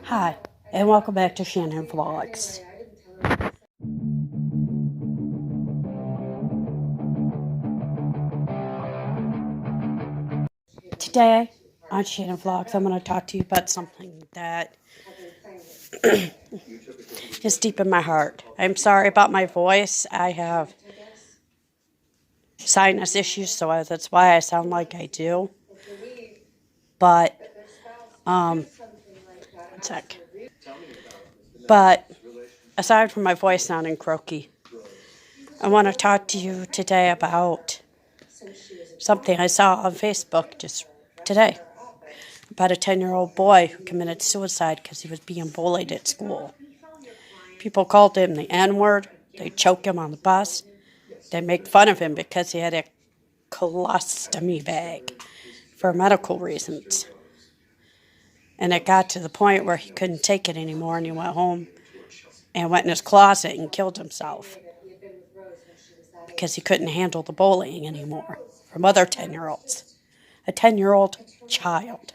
Hi, and welcome back to Shannon Vlogs. Today on Shannon Vlogs, I'm going to talk to you about something that is deep in my heart. I'm sorry about my voice. I have sinus issues, so that's why I sound like I do. But, one sec. But aside from my voice sounding croaky, I want to talk to you today about something I saw on Facebook just today about a 10-year-old boy who committed suicide because he was being bullied at school. People called him the N-word. They choked him on the bus. They make fun of him because he had a colostomy bag for medical reasons. And it got to the point where he couldn't take it anymore, and he went home and went in his closet and killed himself because he couldn't handle the bullying anymore from other 10-year-olds. A 10-year-old child.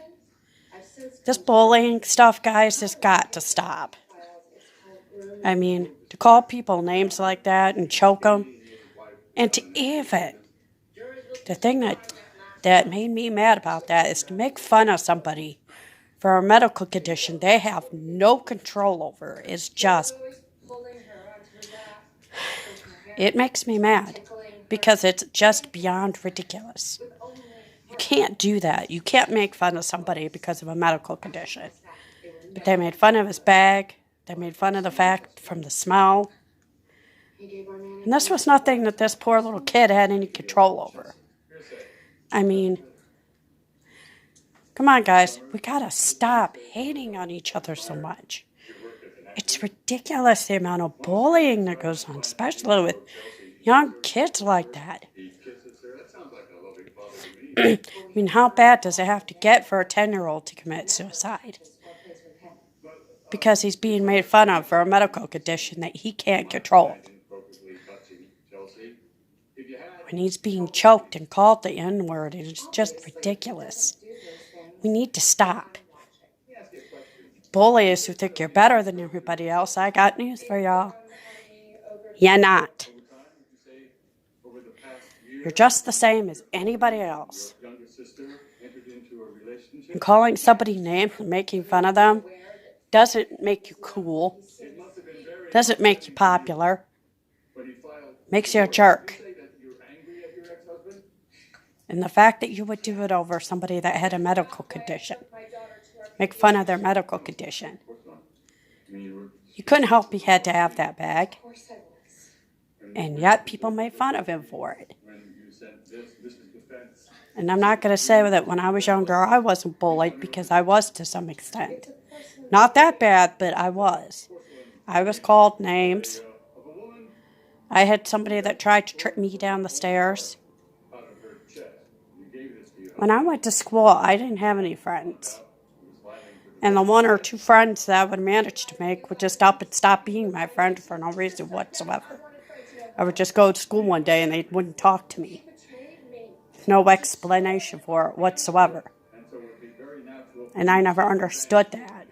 This bullying stuff, guys, has got to stop. I mean, to call people names like that and choke them, and to even, the thing that made me mad about that is to make fun of somebody for a medical condition they have no control over is just, it makes me mad because it's just beyond ridiculous. You can't do that. You can't make fun of somebody because of a medical condition. But they made fun of his bag. They made fun of the fact from the smell. And this was nothing that this poor little kid had any control over. I mean, come on, guys. We gotta stop hating on each other so much. It's ridiculous the amount of bullying that goes on, especially with young kids like that. I mean, how bad does it have to get for a 10-year-old to commit suicide? Because he's being made fun of for a medical condition that he can't control. When he's being choked and called the N-word, it's just ridiculous. We need to stop. Bullies who think you're better than everybody else, I got news for y'all. You're not. You're just the same as anybody else. And calling somebody names and making fun of them doesn't make you cool. Doesn't make you popular. Makes you a jerk. And the fact that you would do it over somebody that had a medical condition. Make fun of their medical condition. You couldn't help he had to have that bag. And yet people made fun of him for it. And I'm not going to say that when I was younger I wasn't bullied, because I was to some extent. Not that bad, but I was. I was called names. I had somebody that tried to trip me down the stairs. When I went to school, I didn't have any friends. And the one or two friends that I would manage to make would just up and stop being my friend for no reason whatsoever. I would just go to school one day and they wouldn't talk to me. No explanation for it whatsoever. And I never understood that.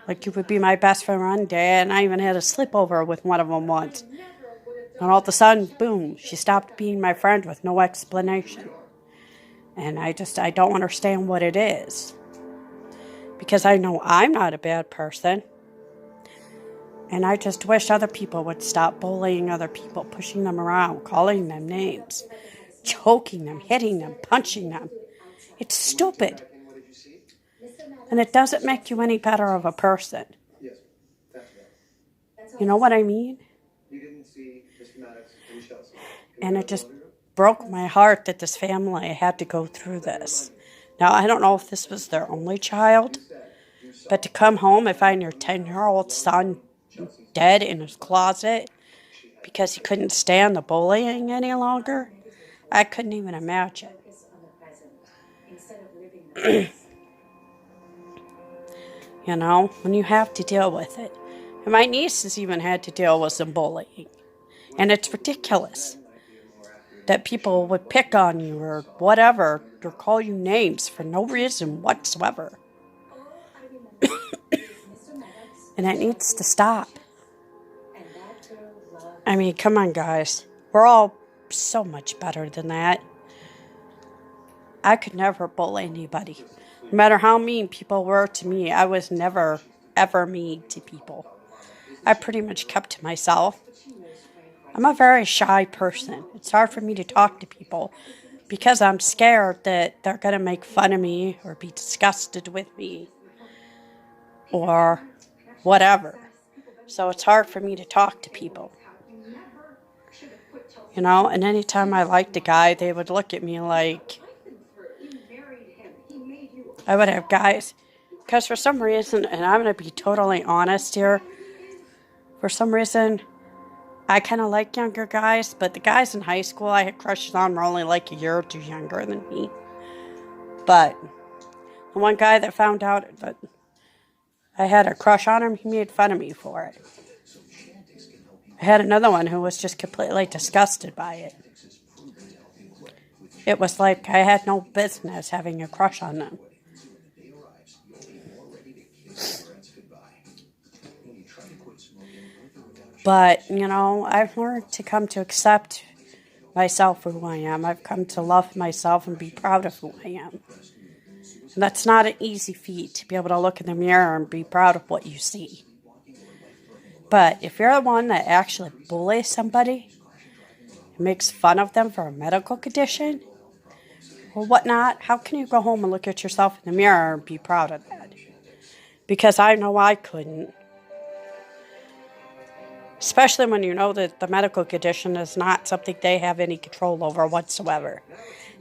Like, you would be my best friend one day, and I even had a sleepover with one of them once. And all of a sudden, boom, she stopped being my friend with no explanation. And I don't understand what it is. Because I know I'm not a bad person. And I just wish other people would stop bullying other people, pushing them around, calling them names, choking them, hitting them, punching them. It's stupid. And it doesn't make you any better of a person. You know what I mean? And it just broke my heart that this family had to go through this. Now, I don't know if this was their only child, but to come home and find your 10-year-old son dead in his closet because he couldn't stand the bullying any longer, I couldn't even imagine. You know, when you have to deal with it. And my nieces even had to deal with some bullying. And it's ridiculous that people would pick on you or whatever, or call you names for no reason whatsoever. And it needs to stop. I mean, come on, guys. We're all so much better than that. I could never bully anybody. No matter how mean people were to me, I was never, ever mean to people. I pretty much kept to myself. I'm a very shy person. It's hard for me to talk to people because I'm scared that they're going to make fun of me or be disgusted with me or whatever. So it's hard for me to talk to people. You know, and anytime I liked a guy, they would look at me like I would have guys. Because for some reason, and I'm going to be totally honest here, for some reason, I kind of like younger guys, but the guys in high school I had crushes on were only like a year or two younger than me. But the one guy that found out that I had a crush on him, he made fun of me for it. I had another one who was just completely disgusted by it. It was like I had no business having a crush on them. But, you know, I've learned to come to accept myself for who I am. I've come to love myself and be proud of who I am. And that's not an easy feat, to be able to look in the mirror and be proud of what you see. But if you're the one that actually bullies somebody, and makes fun of them for a medical condition, or whatnot, how can you go home and look at yourself in the mirror and be proud of that? Because I know I couldn't. Especially when you know that the medical condition is not something they have any control over whatsoever.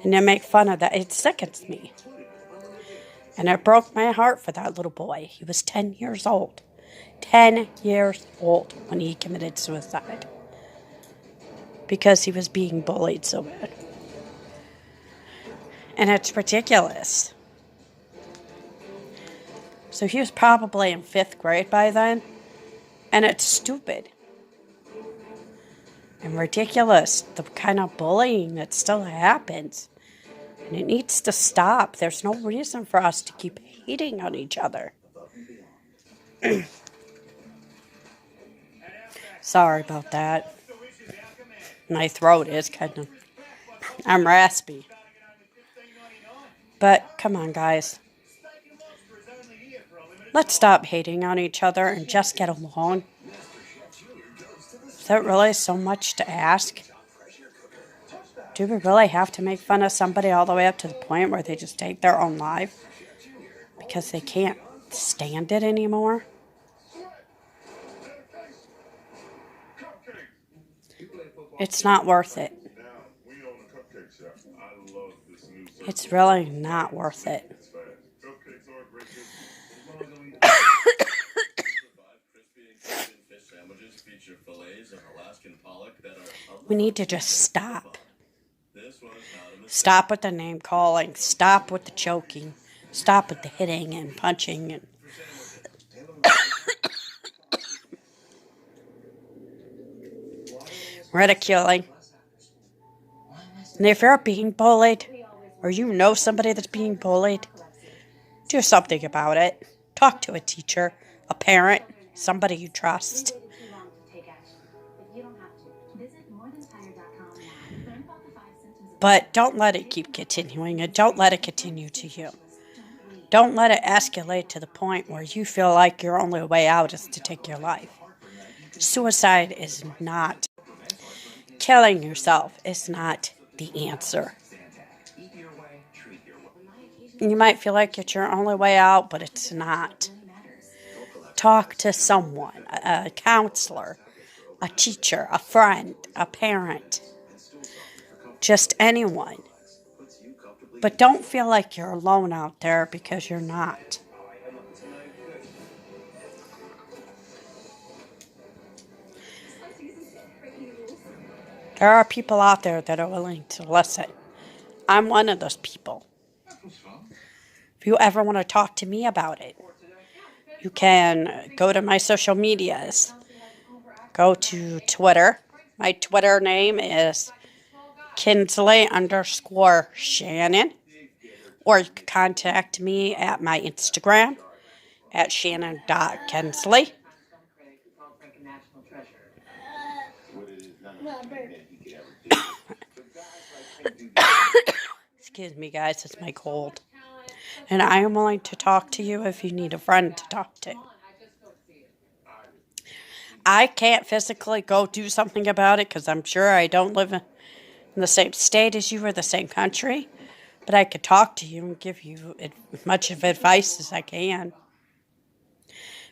And they make fun of that. It sickens me. And it broke my heart for that little boy. He was 10 years old. 10 years old when he committed suicide. Because he was being bullied so bad. And it's ridiculous. So he was probably in 5th grade by then. And it's stupid. And ridiculous, the kind of bullying that still happens. And it needs to stop. There's no reason for us to keep hating on each other. Sorry about that. My throat is kind of... I'm raspy. But, come on, guys. Let's stop hating on each other and just get along. Is that really so much to ask? Do we really have to make fun of somebody all the way up to the point where they just take their own life? Because they can't stand it anymore? It's not worth it. It's really not worth it. We need to just stop. Stop with the name calling. Stop with the choking. Stop with the hitting and punching and ridiculing. And if you're being bullied, or you know somebody that's being bullied, do something about it. Talk to a teacher, a parent, somebody you trust. But don't let it keep continuing, and don't let it continue to you. Don't let it escalate to the point where you feel like your only way out is to take your life. Suicide is not. Killing yourself is not the answer. You might feel like it's your only way out, but it's not. Talk to someone, a counselor, a teacher, a friend, a parent. Just anyone. But don't feel like you're alone out there, because you're not. There are people out there that are willing to listen. I'm one of those people. If you ever want to talk to me about it, you can go to my social medias. Go to Twitter. My Twitter name is Kinsley_Shannon. Or you can contact me at my Instagram, at Shannon.Kensley. Excuse me, guys, it's my cold. And I am willing to talk to you if you need a friend to talk to. I can't physically go do something about it because I'm sure I don't live in the same state as you or the same country. But I could talk to you and give you as much of advice as I can.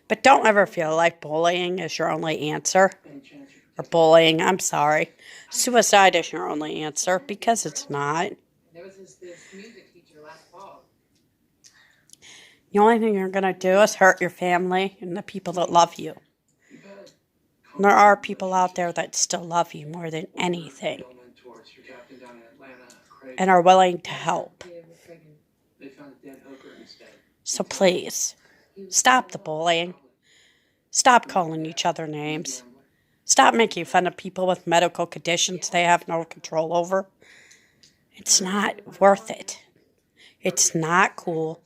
But don't ever feel like bullying is your only answer. Or bullying, I'm sorry. Suicide is your only answer because it's not. There was this music teacher last fall. The only thing you're going to do is hurt your family and the people that love you. And there are people out there that still love you more than anything. And are willing to help. So please, stop the bullying. Stop calling each other names. Stop making fun of people with medical conditions they have no control over. It's not worth it. It's not cool.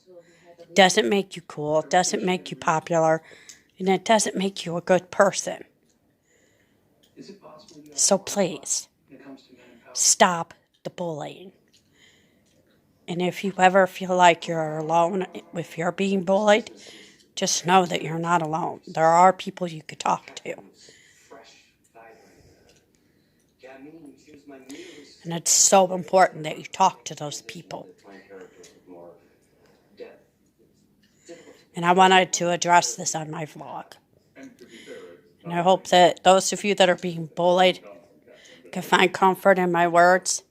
It doesn't make you cool. It doesn't make you popular. And it doesn't make you a good person. So please, stop the bullying. And if you ever feel like you're alone, if you're being bullied, just know that you're not alone. There are people you could talk to. And it's so important that you talk to those people. And I wanted to address this on my vlog. And I hope that those of you that are being bullied can find comfort in my words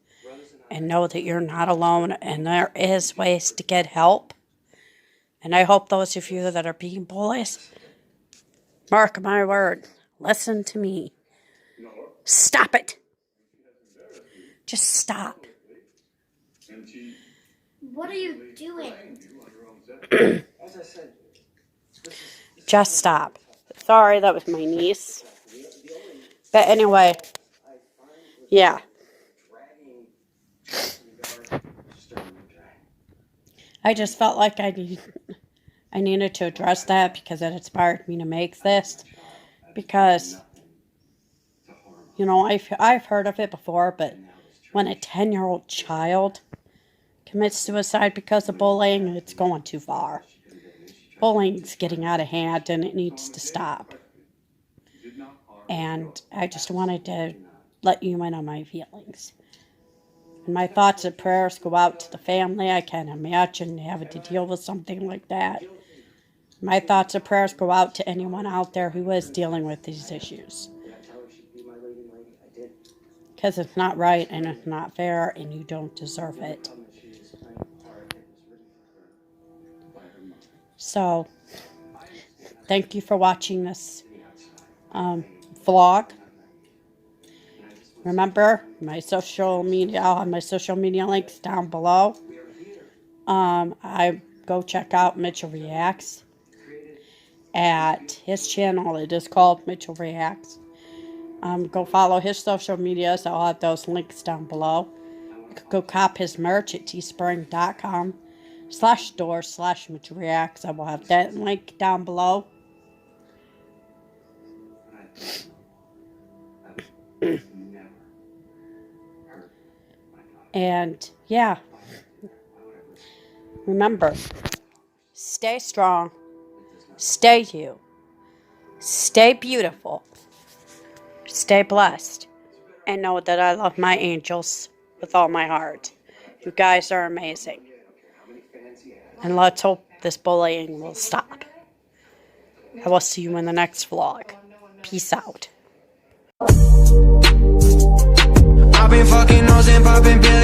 and know that you're not alone and there is ways to get help. And I hope those of you that are being bullied, mark my word, listen to me. Stop it. Just stop. What are you doing? Just stop. Sorry, that was my niece. But anyway, yeah. I just felt like I needed to address that because it inspired me to make this. Because, you know, I've heard of it before, but when a 10-year-old child commits suicide because of bullying, it's going too far. Bullying's getting out of hand and it needs to stop. And I just wanted to let you in on my feelings. And my thoughts and prayers go out to the family. I can't imagine having to deal with something like that. My thoughts and prayers go out to anyone out there who is dealing with these issues. Because it's not right and it's not fair and you don't deserve it. So, thank you for watching this vlog. Remember, my social media, I'll have my social media links down below. I go check out Mitchell Reacts at his channel. It is called Mitchell Reacts. Go follow his social medias. I'll have those links down below. You can go cop his merch at teespring.com/store/Mitchell Reacts. I will have that link down below. And yeah, remember, stay strong, stay you, stay beautiful, stay blessed, and know that I love my angels with all my heart. You guys are amazing. And let's hope this bullying will stop. I will see you in the next vlog. Peace out. I've been fucking nose and popping pills.